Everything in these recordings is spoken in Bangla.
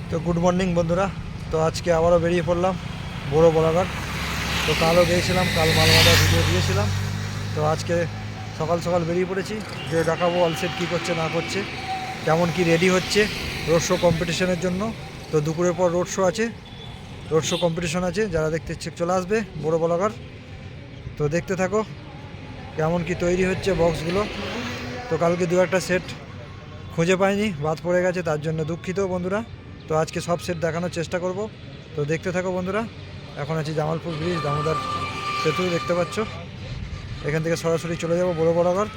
তো গুড মর্নিং বন্ধুরা। তো আজকে আবারও বেরিয়ে পড়লাম বড় বলাঘাট। তো কালও গিয়েছিলাম, কাল মালমাটা ভিডিও দিয়েছিলাম। তো আজকে সকাল সকাল বেরিয়ে পড়েছি, যে দেখাবো অলসেট কী করছে না করছে, কেমন কি রেডি হচ্ছে রোড শো কম্পিটিশনের জন্য। তো দুপুরের পর রোড শো আছে, রোড শো কম্পিটিশন আছে, যারা দেখতে ইচ্ছে চলে আসবে বড় বলাঘাট। তো দেখতে থাকো কেমন কি তৈরি হচ্ছে বক্সগুলো। তো কালকে দু একটা সেট খুঁজে পাইনি, বাদ পড়ে গেছে, তার জন্য দুঃখিত বন্ধুরা। তো আজকে সব সেট দেখানোর চেষ্টা করব। তো দেখতে থাকো বন্ধুরা। এখন আছি জামালপুর ব্রিজ, দামোদর সেতু দেখতে পাচ্ছ। এখান থেকে সরাসরি চলে যাব বড় বলাঘাট,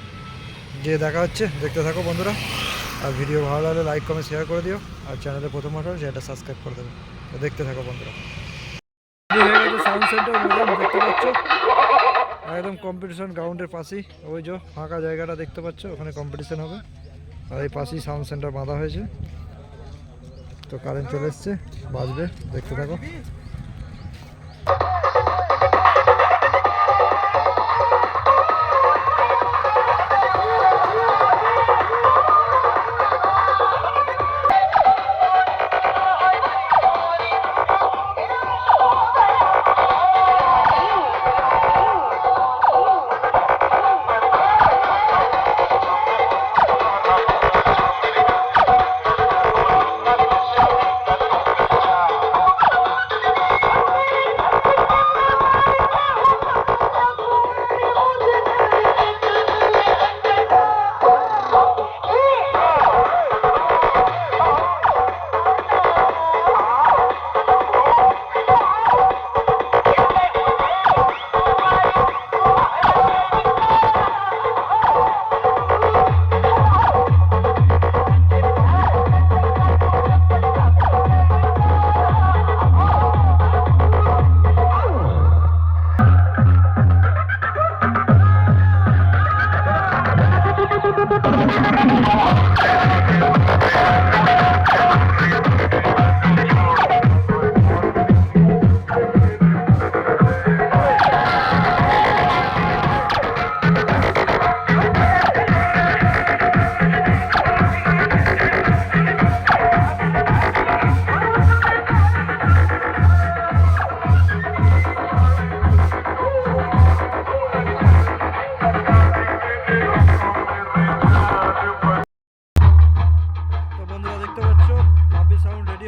যে দেখা হচ্ছে দেখতে থাকো বন্ধুরা। আর ভিডিও ভালো লাগলে লাইক কমেন্ট শেয়ার করে দিও, আর চ্যানেলে প্রথম আসলে সেটা সাবস্ক্রাইব করে দেবে। তো দেখতে থাকো বন্ধুরা। সাউন্ড সেন্টার দেখতে পাচ্ছ, একদম কম্পিটিশন গ্রাউন্ডের পাশেই। ওই যে ফাঁকা জায়গাটা দেখতে পাচ্ছ, ওখানে কম্পিটিশন হবে। আর এই পাশেই সাউন্ড সেন্টার বাঁধা হয়েছে। তো কারেন্ট চলে এসছে, বাজবে, দেখতে থাকো।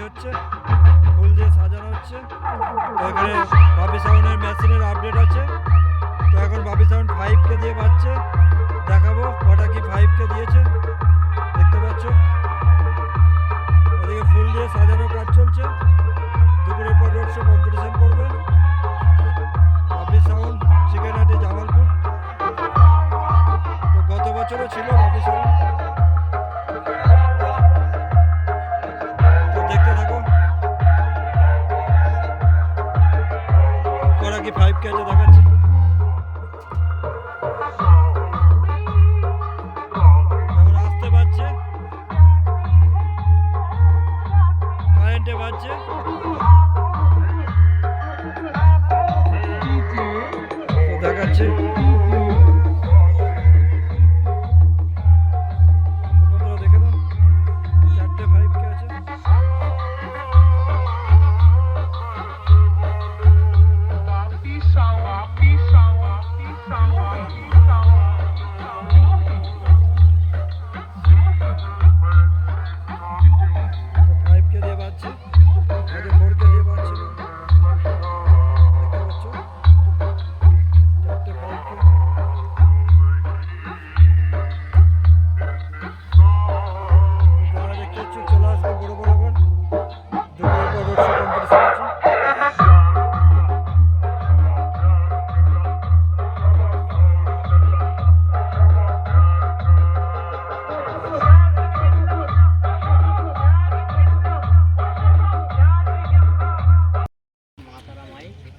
হচ্ছে ফুল দিয়ে সাজানো হচ্ছে। তো এখানে বাপি সাউন্ডের মেশিনের আপডেট আছে। তো এখন বাপি সাউন্ড 5K দিয়ে বাজছে, দেখাবো কটা কি 5K দিয়েছে, দেখতে পাচ্ছ। ওদিকে ফুল দিয়ে সাজানোর কাজ চলছে। দুপুরের পর রোড শো কম্পিটিশন করবে বাপি সাউন্ড, চিকেনহাটি, জামালপুর। তো গত বছরও ছিল বাপি সাউন্ড। কি 5K আছে দেখাচ্ছি। এখন আসতে পারছে, কারেন্টে বাজছে, দেখাচ্ছে। দেখে দাও, 4টে 5K আছে।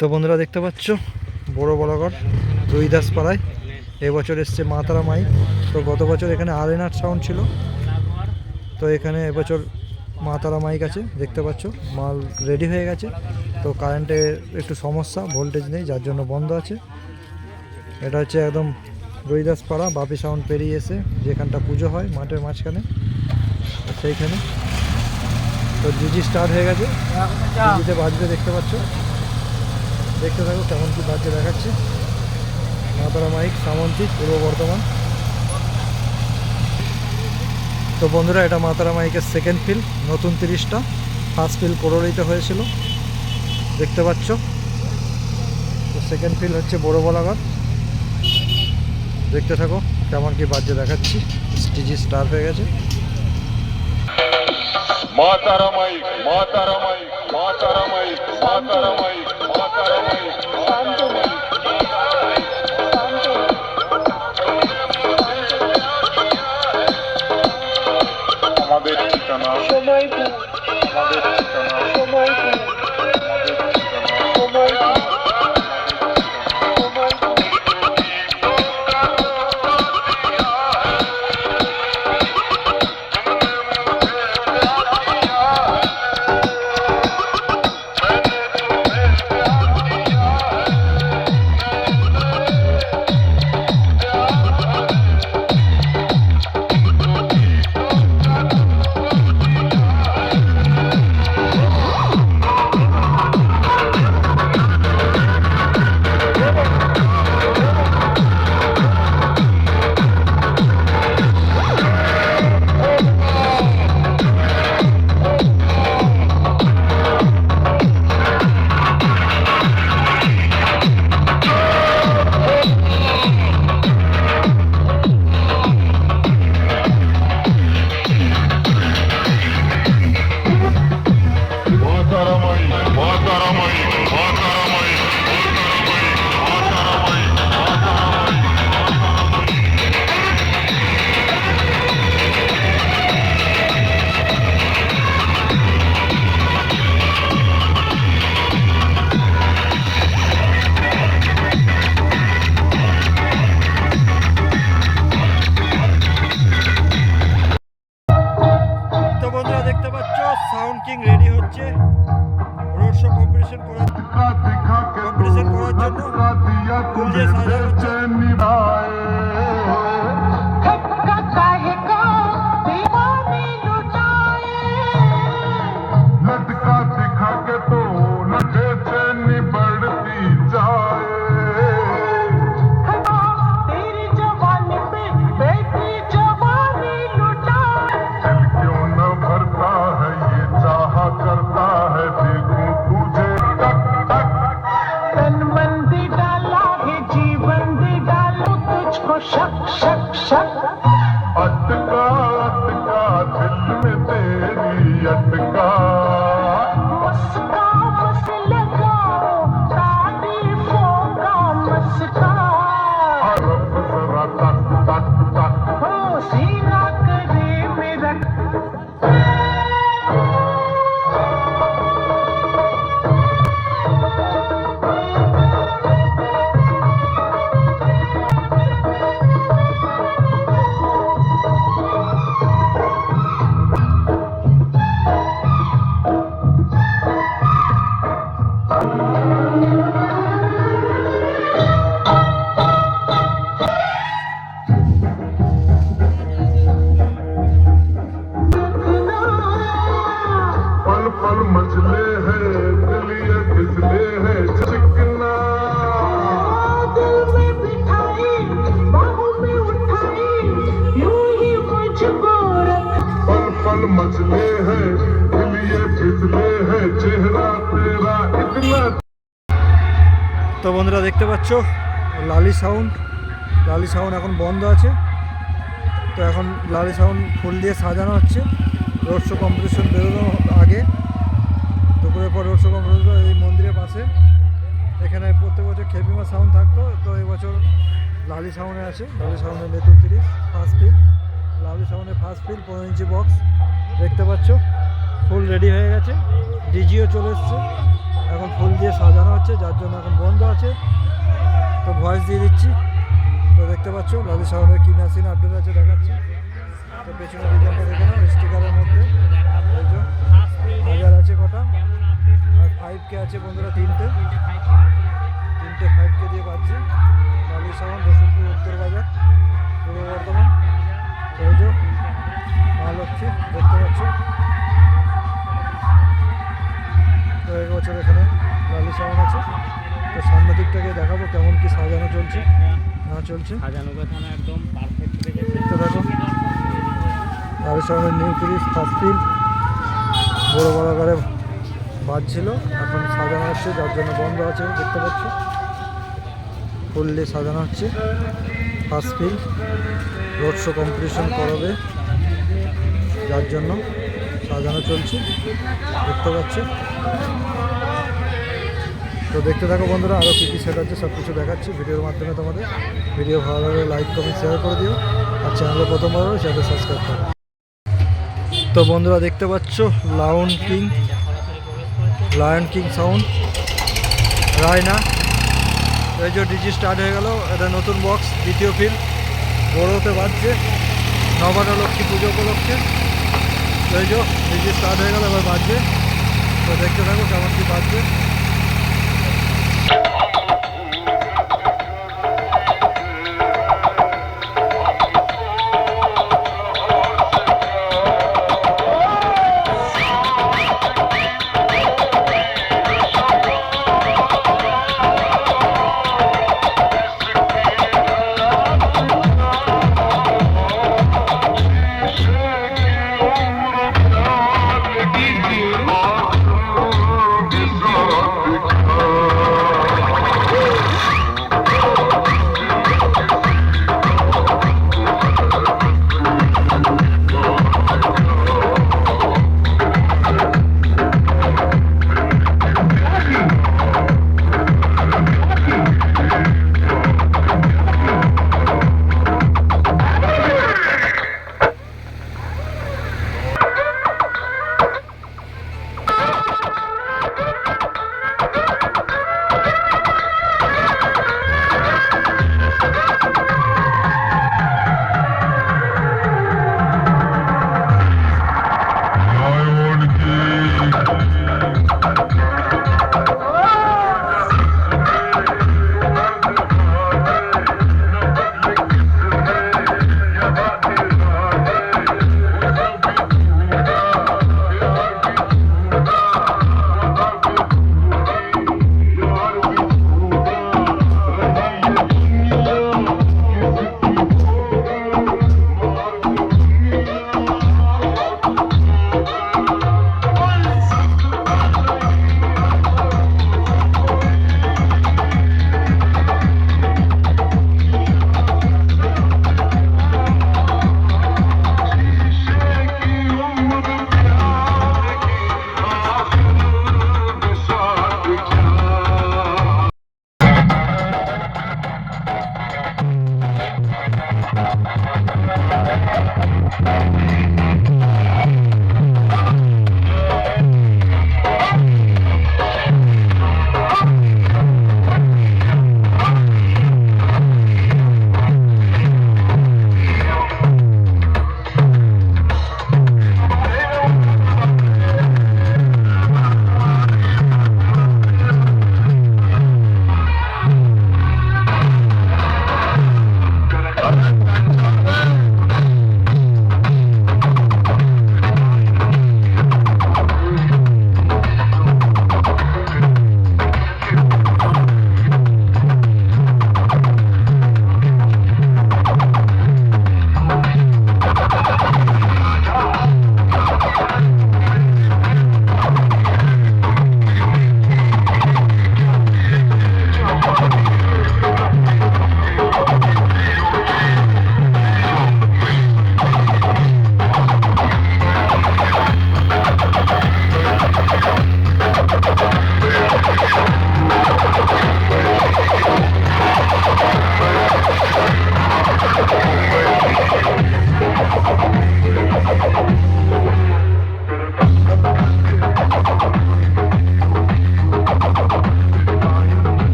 তো বন্ধুরা দেখতে পাচ্ছ বড় বলাঘাট রুইদাস পাড়ায় এবছর এসছে মা তারা মাইক। তো গত বছর এখানে আরেনার সাউন্ড ছিল, তো এখানে এবছর মা তারা মাইক আছে, দেখতে পাচ্ছ। মাল রেডি হয়ে গেছে। তো কারেন্টে একটু সমস্যা, ভোল্টেজ নেই, যার জন্য বন্ধ আছে। এটা হচ্ছে একদম রুইদাস পাড়া, বাপি সাউন্ড পেরিয়ে এসে যেখানটা পুজো হয় মাঠের মাঝখানে, সেইখানে। তো ডিজি স্টার্ট হয়ে গেছে, ডিজিতে বাজবে দেখতে পাচ্ছ। দেখতে থাকো কেমন কি বাজছে দেখাচ্ছি। মা তারা মাইক সামন্তী পূর্ব বর্ধমান। তো বন্ধুরা এটা মা তারা মাইকের সেকেন্ড ফিল, নতুন 30টা, ফার্স্ট ফিল কোরলিতে হয়েছিল দেখতে পাচ্ছ। তো সেকেন্ড ফিল হচ্ছে বড় বলাঘাট। দেখতে থাকো কেমন কি বাজছে দেখাচ্ছি। ডিজি স্টার্ট হয়ে গেছে। মা তারা মাইক, মা তারা মাইক, মা তারা মাইক, মা তারা মাইক, মা তারা মাইক, মা তারা মাইক। আমাদের ঠিকানা সময়পুর, আমাদের ঠিকানা সময়পুর, আমাদের ঠিকানা সময়পুর। সাউন্ড কিং রেডি হচ্ছে রোড শো কম্পিটিশন করার জন্য। ফুল দিয়ে সাজানো হচ্ছে। शक शक शक अटका अटका दिल में तेरी अटका मस्का मस लगाओ तारीफों का मस्का रब जरा तक तक तक हो सीना करे मेरा। मचले है दिलिए फिसले है चिकना दिल में बिठाई बाहों में उठाई यूं ही मुझको रख पल पल मचले है दिलिए फिसले है चेहरा तेरा इतना। তো বন্ধুরা দেখতে পাচ্ছ লালি সাউন্ড এখন বন্ধ আছে। তো এখন লালি সাউন্ড ফুল দিয়ে সাজানো হচ্ছে রোড শো কম্পিটিশন বেরোনোর আগে। দুপুরের পর রোড শো কম্পিটিশন এই মন্দিরের পাশে। এখানে প্রত্যেক বছর খেপিমা সাউন্ড থাকতো, তো এবছর লালি সাউন্ডে আছে। লালি সাউন্ডের নেতুর 30 ফার্স্ট ফিল, লালি সাউন্ডের ফার্স্ট ফিল 15 ইঞ্চি বক্স দেখতে পাচ্ছ। ফুল রেডি হয়ে গেছে, ডিজিও চলে এসছে। এখন ফুল দিয়ে সাজানো হচ্ছে, যার জন্য এখন বন্ধ আছে। তো ভয়েস দিয়ে দিচ্ছি। তো দেখতে পাচ্ছ লালি সাউন্ডের কি নাসিন আপডেট আছে দেখাচ্ছি। তো পেছনে ডিজাইনটা দেখে নাও স্টিকারের মধ্যে। হাজার আছে কটা, আর 5K আছে বন্ধুরা তিনটে 5K দিয়ে পাচ্ছি। লালি সাউন্ড রসুলপুর উত্তর বাজার পূর্ব বর্ধমান। তো এই যে মা লক্ষ্মী দেখতে পাচ্ছ। চলছে নেওয়া চলছে। সাজানো গোছানো একদম পারফেক্ট রেখেছে। দেখতে থাকো গাড়ির সঙ্গে নিউ সিরিজ ফার্স্ট ফিল বড় বড় আকারে বাজছিল, এখন সাজানো হচ্ছে যার জন্য বন্ধ আছে দেখতে পাচ্ছ। ফুললি সাজানো হচ্ছে ফার্স্ট ফিল, রোড শো কম্পিটিশন করাবে যার জন্য সাজানো চলছে দেখতে পাচ্ছ। তো দেখতে থাকো বন্ধুরা, আরও কী কী সেট আছে সব কিছু দেখাচ্ছি ভিডিওর মাধ্যমে তোমাদের। ভিডিও ভালো লাগলে লাইক কমেন্ট শেয়ার করে দিও, আর চ্যানেলে প্রথমবার হলে চ্যানেল সাবস্ক্রাইব করো। তো বন্ধুরা দেখতে পাচ্ছ লায়ন কিং সাউন্ড রায়না, এই যে ডিজি স্টার্ট হয়ে গেল। এটা নতুন বক্স, দ্বিতীয় ফিল বড়োতে বাজছে নবান্ন লক্ষ্মী পুজো উপলক্ষে। তো এই যে ডিজি স্টার্ট হয়ে গেল, এবার বাজছে। তো দেখতে থাকো কেমন কী বাজছে।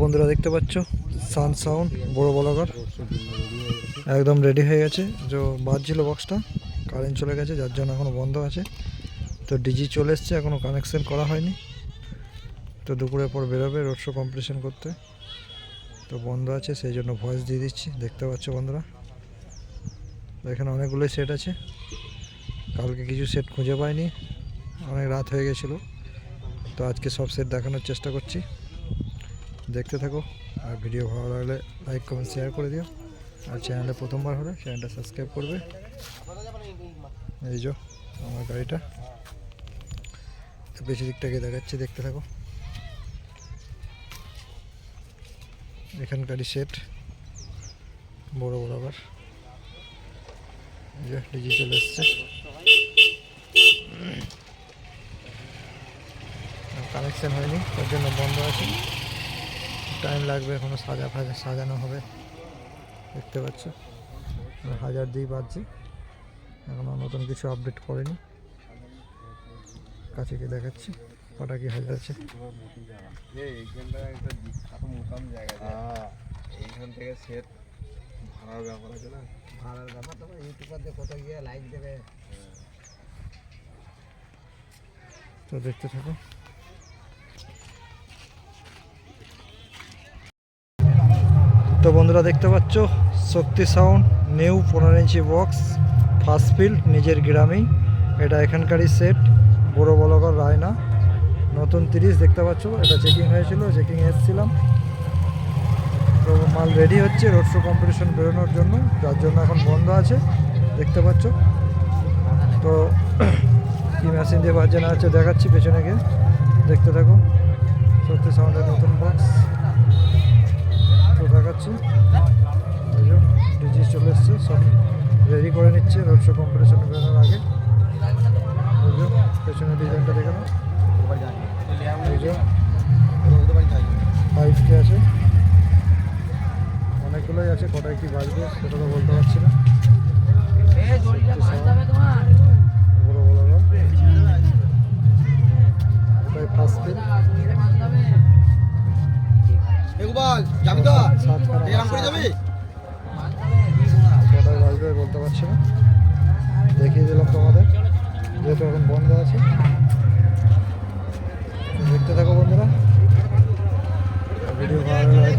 বন্ধুরা দেখতে পাচ্ছ সান সাউন্ড বড় বলাকার একদম রেডি হয়ে গেছে। যে বাজছিল বক্সটা, কারেন্ট চলে গেছে যার জন্য এখনও বন্ধ আছে। তো ডিজি চলে এসছে, এখনও কানেকশন করা হয়নি। তো দুপুরের পর বেরোবে রোড শো কম্পিটিশন করতে। তো বন্ধ আছে সেই জন্য ভয়েস দিয়ে দিচ্ছি। দেখতে পাচ্ছ বন্ধুরা এখানে অনেকগুলোই সেট আছে। কালকে কিছু সেট খুঁজে পাইনি, অনেক রাত হয়ে গেছিলো। তো আজকে সব সেট দেখানোর চেষ্টা করছি, দেখতে থাকো। আর ভিডিও ভালো লাগলে লাইক কমেন্ট শেয়ার করে দিও। আর চ্যানেলে প্রথমবার হলে চ্যানেলটা সাবস্ক্রাইব করবে। এই যে আমার গাড়িটা, তো বেশি দিকটাকে দেখাচ্ছি, দেখতে থাকো। এখানকারই সেট বড় বড় আবার যে ডিজি চলে এসছে। কানেকশন হয়নি তার জন্য বন্ধ আছে, টাইম লাগবে, এখনো সাজানো হবে। দেখতে পাচ্ছ 1000 দিয়ে বাজছে, এখনও নতুন কিছু আপডেট করেনি। কাছে গিয়ে দেখাচ্ছি কটা কি হাজার আছে। এইখান থেকে সেট ভাড়ার ব্যাপার আছে না, ভাড়ার ব্যাপার তো ইউটিউবারদের কত গিয়ে লাইক দেবে। তো দেখতে থাকো। তো বন্ধুরা দেখতে পাচ্ছ শক্তি সাউন্ড নিউ 15 ইঞ্চি বক্স ফার্স্ট ফিল্ড নিজের গ্রামেই। এটা এখানকারই সেট বড় বলকর রায়না নতুন 30 দেখতে পাচ্ছ। এটা চেকিং হয়েছিল, চেকিং এসেছিলাম। তো মাল রেডি হচ্ছে রোড শো কম্পিটিশন বেরোনোর জন্য, যার জন্য এখন বন্ধ আছে দেখতে পাচ্ছ। তো কি মেশিন দিয়ে বাজছে না হচ্ছে দেখাচ্ছি পেছনে গিয়ে, দেখতে থাকো। শক্তি সাউন্ডের নতুন বক্স তো দেখাচ্ছি। এই যে ডিজি চলে এসছে, সব রেডি করে নিচ্ছে রোড শো কম্পিটিশন বেরোনোর আগে। এই যে পেছনে ডিজাইনটা দেখে নাও। এই যে 5K আছে, অনেকগুলোই আছে, কটায় কি বাজবে সেটা তো বলতে পারছি না। বড় বড় এটাই ফার্স্ট ফিল। কটায় বাজবে বলতে পারছি না, দেখিয়ে দিলাম তোমাদের, যেহেতু এখন বন্ধ আছে। দেখতে থাকো বন্ধুরা, ভিডিও ভালো লাগে